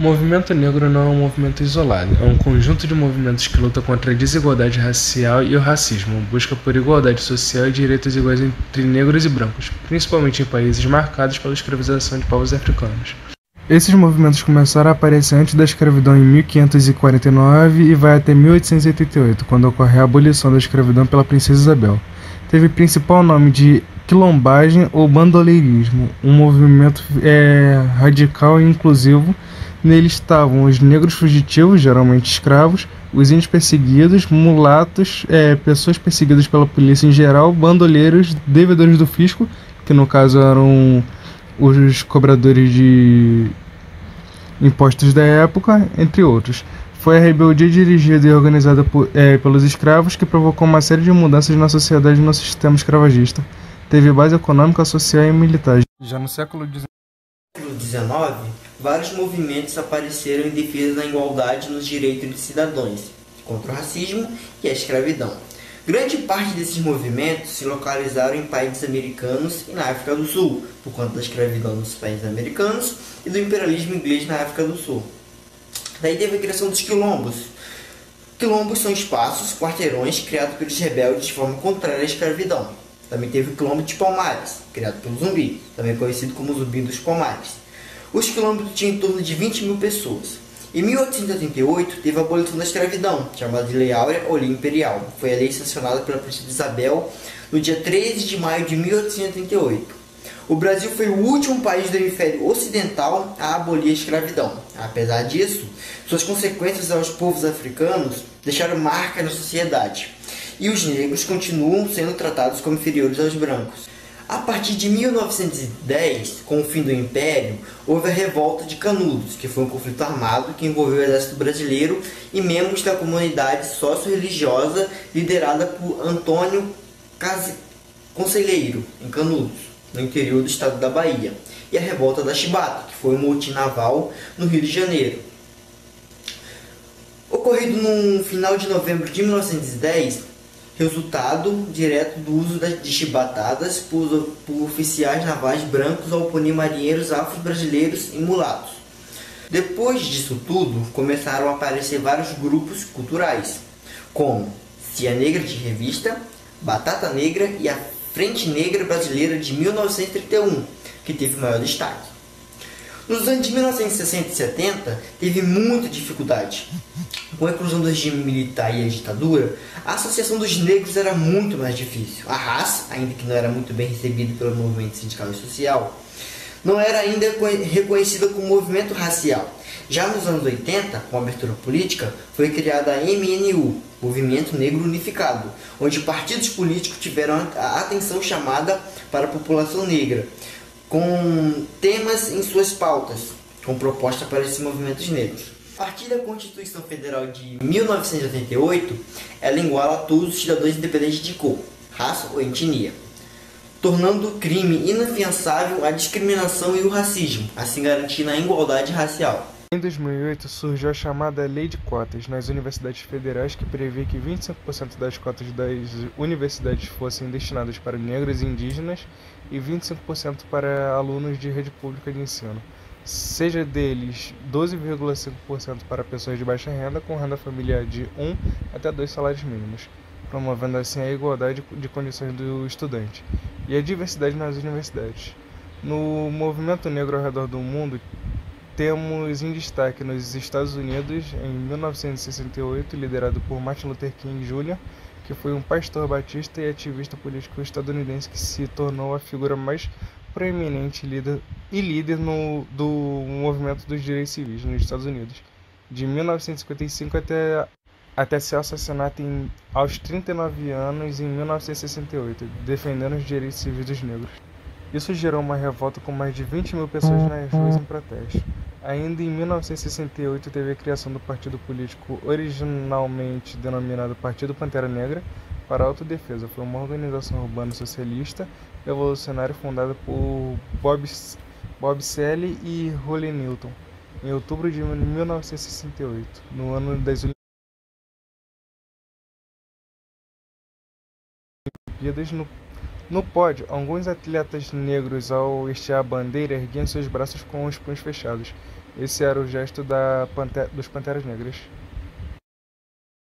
O movimento negro não é um movimento isolado, é um conjunto de movimentos que luta contra a desigualdade racial e o racismo, busca por igualdade social e direitos iguais entre negros e brancos, principalmente em países marcados pela escravização de povos africanos. Esses movimentos começaram a aparecer antes da escravidão em 1549 e vai até 1888, quando ocorre a abolição da escravidão pela princesa Isabel. Teve principal nome de quilombagem ou bandoleirismo, um movimento radical e inclusivo. Nele estavam os negros fugitivos, geralmente escravos, os índios perseguidos, mulatos, pessoas perseguidas pela polícia em geral, bandoleiros, devedores do fisco, que no caso eram os cobradores de impostos da época, entre outros. Foi a rebeldia dirigida e organizada pelos escravos que provocou uma série de mudanças na sociedade e no sistema escravagista. Teve base econômica, social e militar. Já no século XIX, vários movimentos apareceram em defesa da igualdade nos direitos de cidadãos, contra o racismo e a escravidão. Grande parte desses movimentos se localizaram em países americanos e na África do Sul, por conta da escravidão nos países americanos e do imperialismo inglês na África do Sul. Daí teve a criação dos quilombos. Quilombos são espaços, quarteirões, criados pelos rebeldes de forma contrária à escravidão. Também teve o quilombo de Palmares, criado pelo Zumbi, também conhecido como Zumbi dos Palmares. Os quilombos tinham em torno de 20 mil pessoas. Em 1888, teve a abolição da escravidão, chamada de Lei Áurea ou Lei Imperial. Foi a lei sancionada pela princesa Isabel no dia 13 de maio de 1888. O Brasil foi o último país do hemisfério ocidental a abolir a escravidão. Apesar disso, suas consequências aos povos africanos deixaram marca na sociedade. E os negros continuam sendo tratados como inferiores aos brancos. A partir de 1910, com o fim do Império, houve a Revolta de Canudos, que foi um conflito armado que envolveu o exército brasileiro e membros da comunidade socio-religiosa liderada por Antônio Conselheiro, em Canudos, no interior do estado da Bahia, e a Revolta da Chibata, que foi um motim naval no Rio de Janeiro. Ocorrido no final de novembro de 1910, resultado direto do uso de chibatadas por oficiais navais brancos ao punir marinheiros afro-brasileiros e mulatos. Depois disso tudo, começaram a aparecer vários grupos culturais, como Cia Negra de Revista, Batata Negra e a Frente Negra Brasileira de 1931, que teve maior destaque. Nos anos de 1960 e 70, teve muita dificuldade. Com a inclusão do regime militar e a ditadura, a associação dos negros era muito mais difícil. A raça, ainda que não era muito bem recebida pelo movimento sindical e social, não era ainda reconhecida como movimento racial. Já nos anos 80, com a abertura política, foi criada a MNU, Movimento Negro Unificado, onde partidos políticos tiveram a atenção chamada para a população negra, com temas em suas pautas, com proposta para esses movimentos negros. A partir da Constituição Federal de 1988, ela iguala a todos os cidadãos independentes de cor, raça ou etnia, tornando crime inafiançável a discriminação e o racismo, assim garantindo a igualdade racial. Em 2008 surgiu a chamada Lei de Cotas nas universidades federais, que prevê que 25% das cotas das universidades fossem destinadas para negros e indígenas e 25% para alunos de rede pública de ensino, seja deles 12,5% para pessoas de baixa renda com renda familiar de 1 até 2 salários mínimos, promovendo assim a igualdade de condições do estudante e a diversidade nas universidades. No movimento negro ao redor do mundo, temos em destaque nos Estados Unidos, em 1968, liderado por Martin Luther King Jr., que foi um pastor batista e ativista político estadunidense que se tornou a figura mais proeminente e líder do movimento dos direitos civis nos Estados Unidos, de 1955 até seu assassinato aos 39 anos em 1968, defendendo os direitos civis dos negros. Isso gerou uma revolta com mais de 20 mil pessoas nas ruas em protesto. Ainda em 1968 teve a criação do partido político originalmente denominado Partido Pantera Negra para a Autodefesa. Foi uma organização urbana socialista revolucionária fundada por Bob Shelley e Huey Newton em outubro de 1968, no ano das Olimpíadas. No pódio, alguns atletas negros, ao estiar a bandeira, erguiam seus braços com os punhos fechados, Esse era o gesto dos Panteras Negras.